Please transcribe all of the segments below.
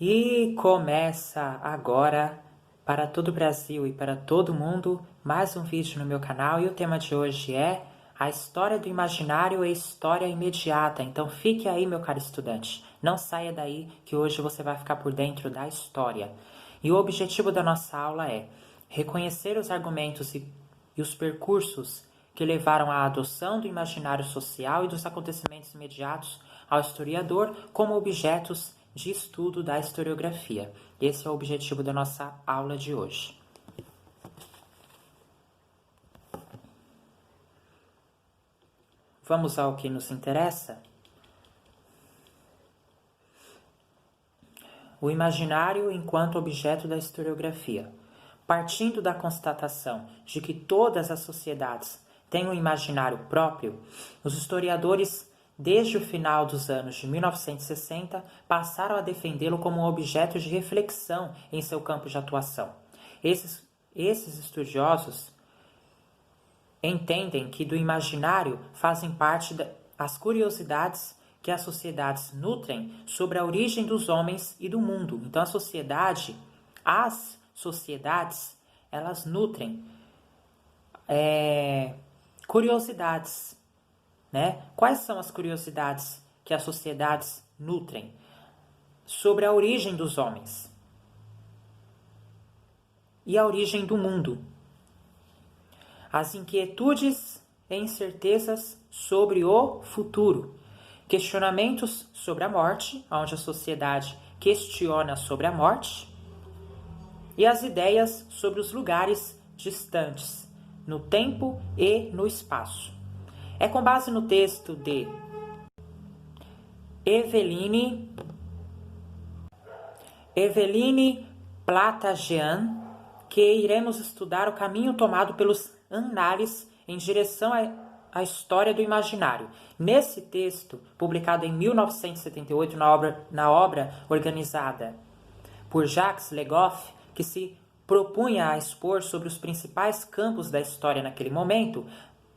E começa agora, para todo o Brasil e para todo o mundo, mais um vídeo no meu canal. E o tema de hoje é a história do imaginário e história imediata. Então fique aí, meu caro estudante. Não saia daí, que hoje você vai ficar por dentro da história. E o objetivo da nossa aula é reconhecer os argumentos e os percursos que levaram à adoção do imaginário social e dos acontecimentos imediatos ao historiador como objetos de estudo da historiografia. Esse é o objetivo da nossa aula de hoje. Vamos ao que nos interessa? O imaginário enquanto objeto da historiografia. Partindo da constatação de que todas as sociedades têm um imaginário próprio, os historiadores, desde o final dos anos de 1960, passaram a defendê-lo como um objeto de reflexão em seu campo de atuação. Esses estudiosos entendem que do imaginário fazem parte as curiosidades que as sociedades nutrem sobre a origem dos homens e do mundo. Então, as sociedades, elas nutrem curiosidades, né? Quais são as curiosidades que as sociedades nutrem? Sobre a origem dos homens e a origem do mundo. As inquietudes e incertezas sobre o futuro. Questionamentos sobre a morte, onde a sociedade questiona sobre a morte. E as ideias sobre os lugares distantes, no tempo e no espaço. É com base no texto de Eveline Platagean que iremos estudar o caminho tomado pelos annares em direção à história do imaginário. Nesse texto, publicado em 1978 na obra organizada por Jacques Le Goff, que se propunha a expor sobre os principais campos da história naquele momento,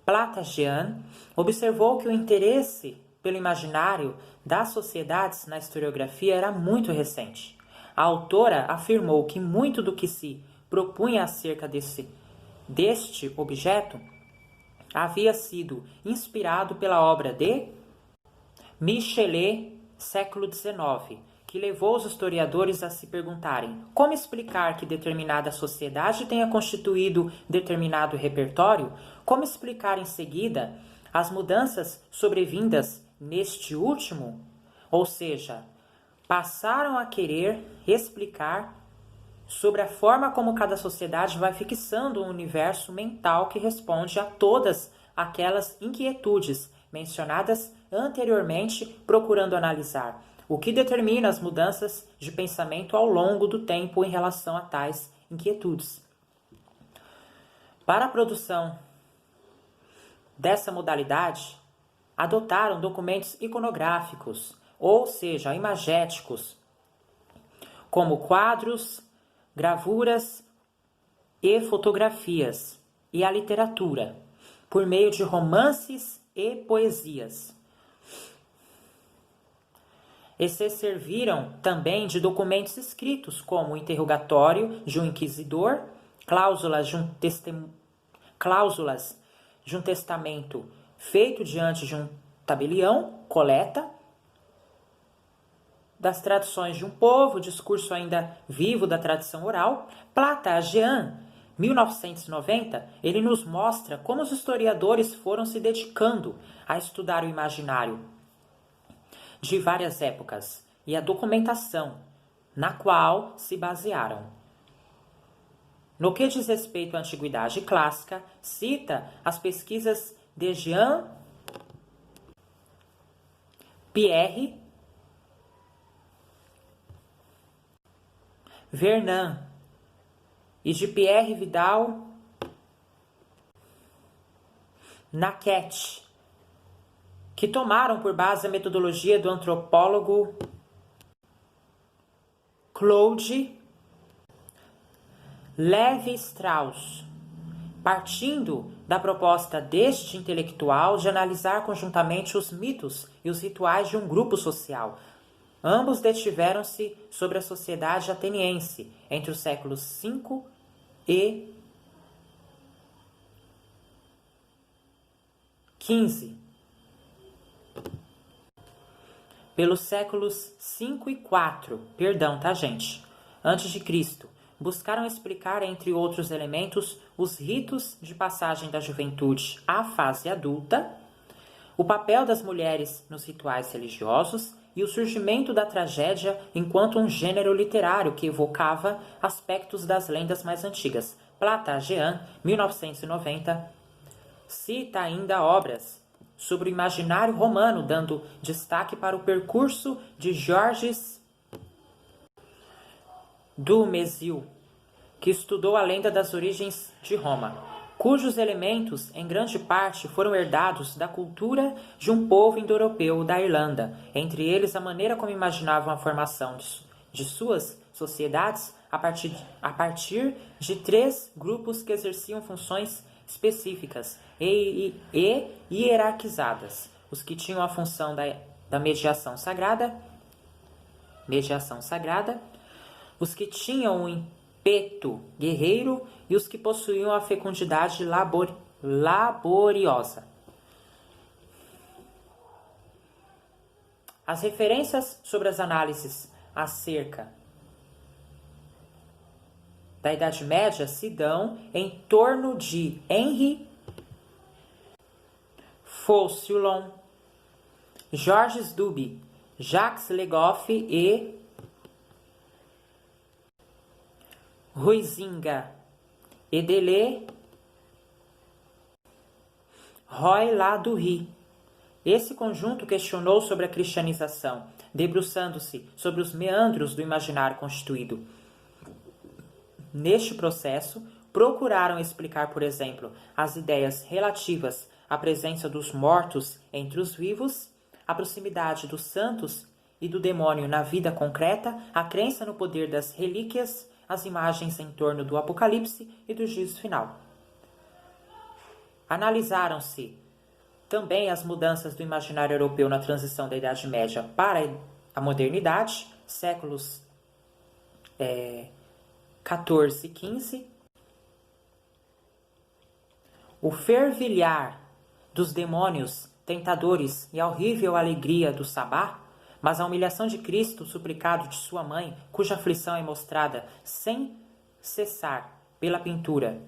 Platagean observou que o interesse pelo imaginário das sociedades na historiografia era muito recente. A autora afirmou que muito do que se propunha acerca deste objeto havia sido inspirado pela obra de Michelet, século XIX, que levou os historiadores a se perguntarem como explicar que determinada sociedade tenha constituído determinado repertório, como explicar em seguida as mudanças sobrevindas neste último, ou seja, passaram a querer explicar sobre a forma como cada sociedade vai fixando um universo mental que responde a todas aquelas inquietudes mencionadas anteriormente, procurando analisar o que determina as mudanças de pensamento ao longo do tempo em relação a tais inquietudes. Para a produção dessa modalidade, adotaram documentos iconográficos, ou seja, imagéticos, como quadros, gravuras e fotografias, e a literatura, por meio de romances e poesias. E se serviram também de documentos escritos, como o interrogatório de um inquisidor, cláusulas de um testamento feito diante de um tabelião, coleta das tradições de um povo, discurso ainda vivo da tradição oral. Platagean, 1990, ele nos mostra como os historiadores foram se dedicando a estudar o imaginário de várias épocas e a documentação na qual se basearam. No que diz respeito à antiguidade clássica, cita as pesquisas de Jean-Pierre Vernant e de Pierre Vidal Naquet, que tomaram por base a metodologia do antropólogo Claude Lévi-Strauss, partindo da proposta deste intelectual de analisar conjuntamente os mitos e os rituais de um grupo social, Ambos detiveram-se sobre a sociedade ateniense entre os séculos V e XV. Pelos séculos V e IV, perdão, tá, gente? Antes de Cristo, buscaram explicar, entre outros elementos, os ritos de passagem da juventude à fase adulta, o papel das mulheres nos rituais religiosos e o surgimento da tragédia enquanto um gênero literário que evocava aspectos das lendas mais antigas. Plata-Jean, 1990, cita ainda obras sobre o imaginário romano, dando destaque para o percurso de Georges Dumézil, que estudou a lenda das origens de Roma, cujos elementos, em grande parte, foram herdados da cultura de um povo indo-europeu da Irlanda, entre eles a maneira como imaginavam a formação de suas sociedades a partir de 3 grupos que exerciam funções específicas e hierarquizadas: os que tinham a função da mediação sagrada, os que tinham um ímpeto guerreiro e os que possuíam a fecundidade laboriosa. As referências sobre as análises acerca da Idade Média se dão em torno de Henri Fauchelevent, Georges Duby, Jacques Le Goff e Huizinga e Deleuze, Roy Ladurie. Esse conjunto questionou sobre a cristianização, debruçando-se sobre os meandros do imaginário constituído. Neste processo, procuraram explicar, por exemplo, as ideias relativas à presença dos mortos entre os vivos, a proximidade dos santos e do demônio na vida concreta, a crença no poder das relíquias, as imagens em torno do Apocalipse e do juízo final. Analisaram-se também as mudanças do imaginário europeu na transição da Idade Média para a modernidade, séculos 14 e 15. O fervilhar dos demônios tentadores e a horrível alegria do sabá, mas a humilhação de Cristo suplicado de sua mãe, cuja aflição é mostrada sem cessar pela pintura,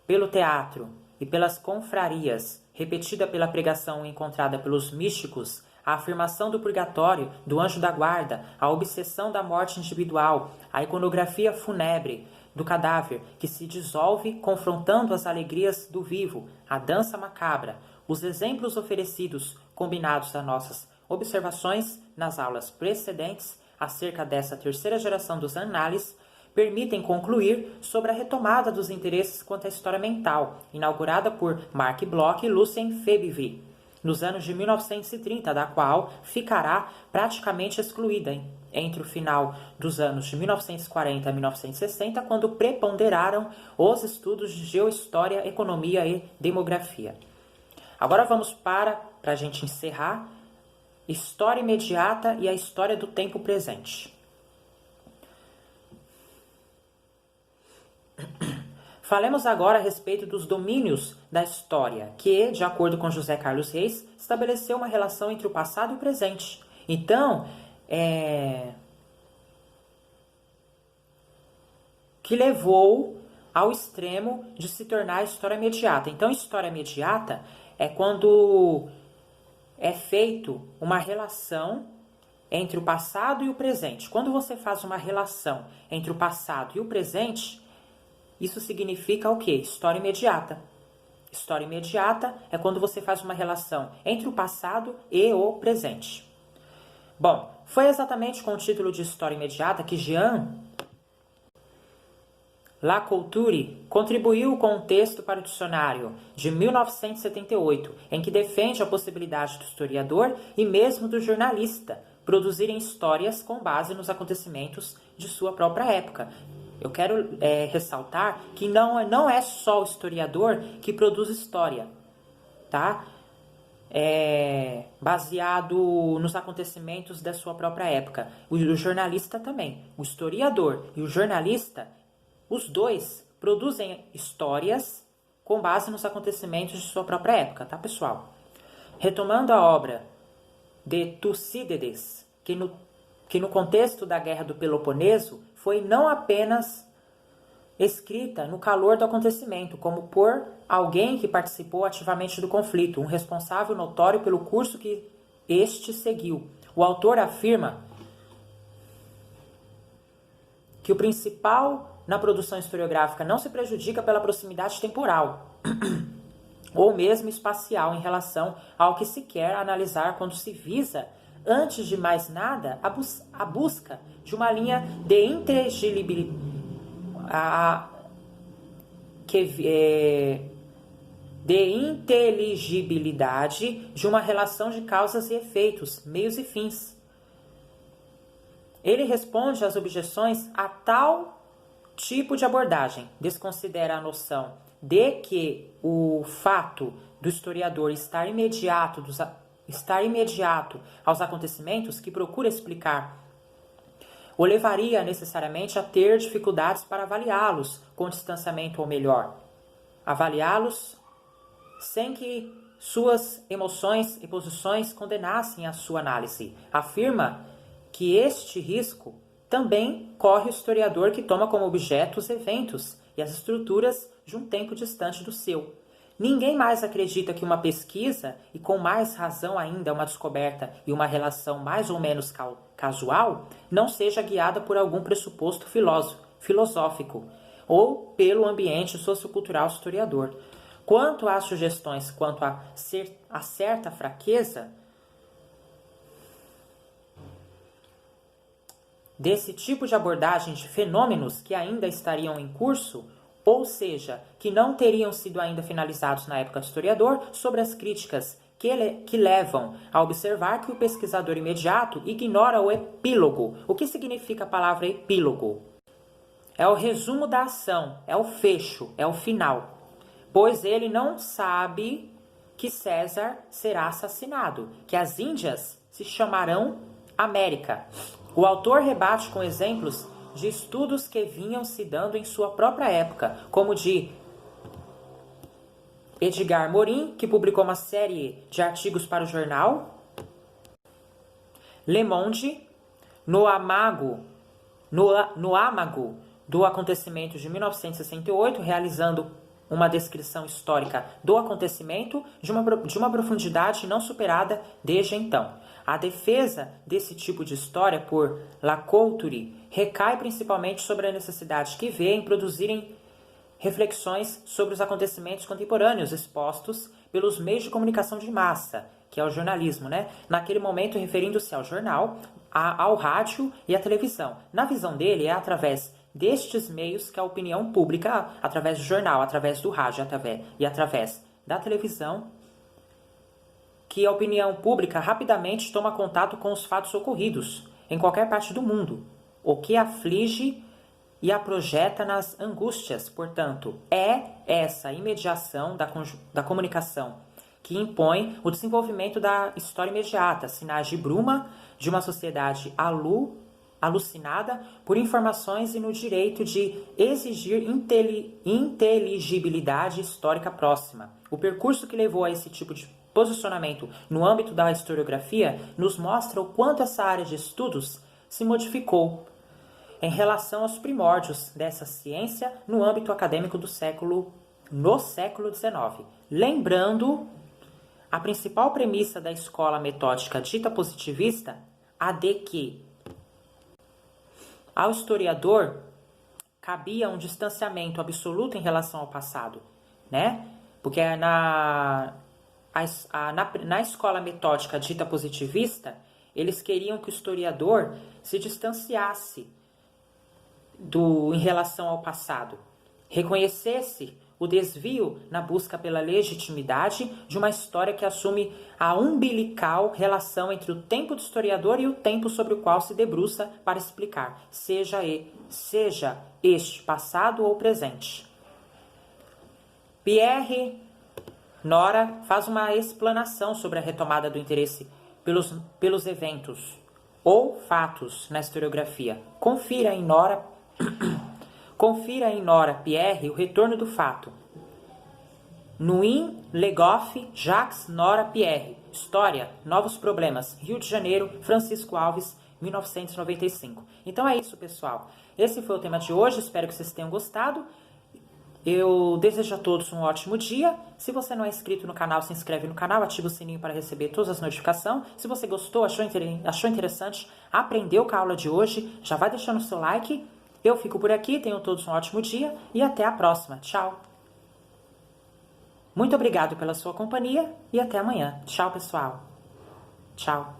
pelo teatro e pelas confrarias, repetida pela pregação encontrada pelos místicos, a afirmação do purgatório, do anjo da guarda, a obsessão da morte individual, a iconografia fúnebre do cadáver que se dissolve confrontando as alegrias do vivo, a dança macabra, os exemplos oferecidos combinados a nossas observações nas aulas precedentes acerca dessa terceira geração dos análises permitem concluir sobre a retomada dos interesses quanto à história mental, inaugurada por Marc Bloch e Lucien Febvre, nos anos de 1930, da qual ficará praticamente excluída entre o final dos anos de 1940 a 1960, quando preponderaram os estudos de geohistória, economia e demografia. Agora vamos para a gente encerrar, história imediata e a história do tempo presente. Falemos agora a respeito dos domínios da história, que, de acordo com José Carlos Reis, estabeleceu uma relação entre o passado e o presente. Então, que levou ao extremo de se tornar história imediata. Então, história imediata é quando é feito uma relação entre o passado e o presente. Quando você faz uma relação entre o passado e o presente, isso significa o quê? História imediata. História imediata é quando você faz uma relação entre o passado e o presente. Bom, foi exatamente com o título de História Imediata que Jean Lacouture contribuiu com um texto para o dicionário de 1978, em que defende a possibilidade do historiador e mesmo do jornalista produzirem histórias com base nos acontecimentos de sua própria época. Eu quero ressaltar que não é só o historiador que produz história, tá? baseado nos acontecimentos da sua própria época. O jornalista também. O historiador e o jornalista, os dois produzem histórias com base nos acontecimentos de sua própria época, tá, pessoal? Retomando a obra de Tucídides, que no contexto da Guerra do Peloponeso foi não apenas escrita no calor do acontecimento, como por alguém que participou ativamente do conflito, um responsável notório pelo curso que este seguiu. O autor afirma que o principal na produção historiográfica não se prejudica pela proximidade temporal ou mesmo espacial em relação ao que se quer analisar quando se visa, antes de mais nada, a busca de uma linha de inteligibilidade de uma relação de causas e efeitos, meios e fins. Ele responde às objeções a tal tipo de abordagem, desconsidera a noção de que o fato do historiador estar imediato aos acontecimentos que procura explicar o levaria necessariamente a ter dificuldades para avaliá-los com distanciamento, ou melhor, avaliá-los sem que suas emoções e posições condenassem a sua análise. Afirma que este risco também corre o historiador que toma como objeto os eventos e as estruturas de um tempo distante do seu. Ninguém mais acredita que uma pesquisa, e com mais razão ainda uma descoberta e uma relação mais ou menos casual, não seja guiada por algum pressuposto filosófico ou pelo ambiente sociocultural historiador. Quanto às sugestões quanto a certa fraqueza desse tipo de abordagem de fenômenos que ainda estariam em curso, ou seja, que não teriam sido ainda finalizados na época do historiador, sobre as críticas que levam a observar que o pesquisador imediato ignora o epílogo. O que significa a palavra epílogo? É o resumo da ação, é o fecho, é o final. Pois ele não sabe que César será assassinado, que as Índias se chamarão América. O autor rebate com exemplos de estudos que vinham se dando em sua própria época, como de Edgar Morin, que publicou uma série de artigos para o jornal Le Monde, no âmago do acontecimento de 1968, realizando uma descrição histórica do acontecimento de uma profundidade não superada desde então. A defesa desse tipo de história por Lacourturi recai principalmente sobre a necessidade que vê em produzirem reflexões sobre os acontecimentos contemporâneos expostos pelos meios de comunicação de massa, que é o jornalismo, né? Naquele momento referindo-se ao jornal, ao rádio e à televisão. Na visão dele, é através destes meios que a opinião pública, através do jornal, através do rádio e através da televisão, que a opinião pública rapidamente toma contato com os fatos ocorridos em qualquer parte do mundo, o que aflige e a projeta nas angústias. Portanto, é essa imediação da comunicação que impõe o desenvolvimento da história imediata, sinais de bruma de uma sociedade alucinada por informações e no direito de exigir inteligibilidade histórica próxima. O percurso que levou a esse tipo de posicionamento no âmbito da historiografia nos mostra o quanto essa área de estudos se modificou em relação aos primórdios dessa ciência no âmbito acadêmico no século XIX. Lembrando a principal premissa da escola metódica dita positivista, a de que ao historiador cabia um distanciamento absoluto em relação ao passado, né? Porque na escola metódica dita positivista, eles queriam que o historiador se distanciasse em relação ao passado, reconhecesse o desvio na busca pela legitimidade de uma história que assume a umbilical relação entre o tempo do historiador e o tempo sobre o qual se debruça para explicar, seja este passado ou presente. Pierre Nora faz uma explanação sobre a retomada do interesse pelos eventos ou fatos na historiografia. Confira em Nora Pierre o retorno do fato. Nuin, Legoff, Jacques, Nora Pierre. História, Novos Problemas. Rio de Janeiro, Francisco Alves, 1995. Então é isso, pessoal. Esse foi o tema de hoje. Espero que vocês tenham gostado. Eu desejo a todos um ótimo dia. Se você não é inscrito no canal, se inscreve no canal, ativa o sininho para receber todas as notificações. Se você gostou, achou interessante, aprendeu com a aula de hoje, já vai deixando o seu like. Eu fico por aqui, tenham todos um ótimo dia e até a próxima. Tchau! Muito obrigado pela sua companhia e até amanhã. Tchau, pessoal. Tchau.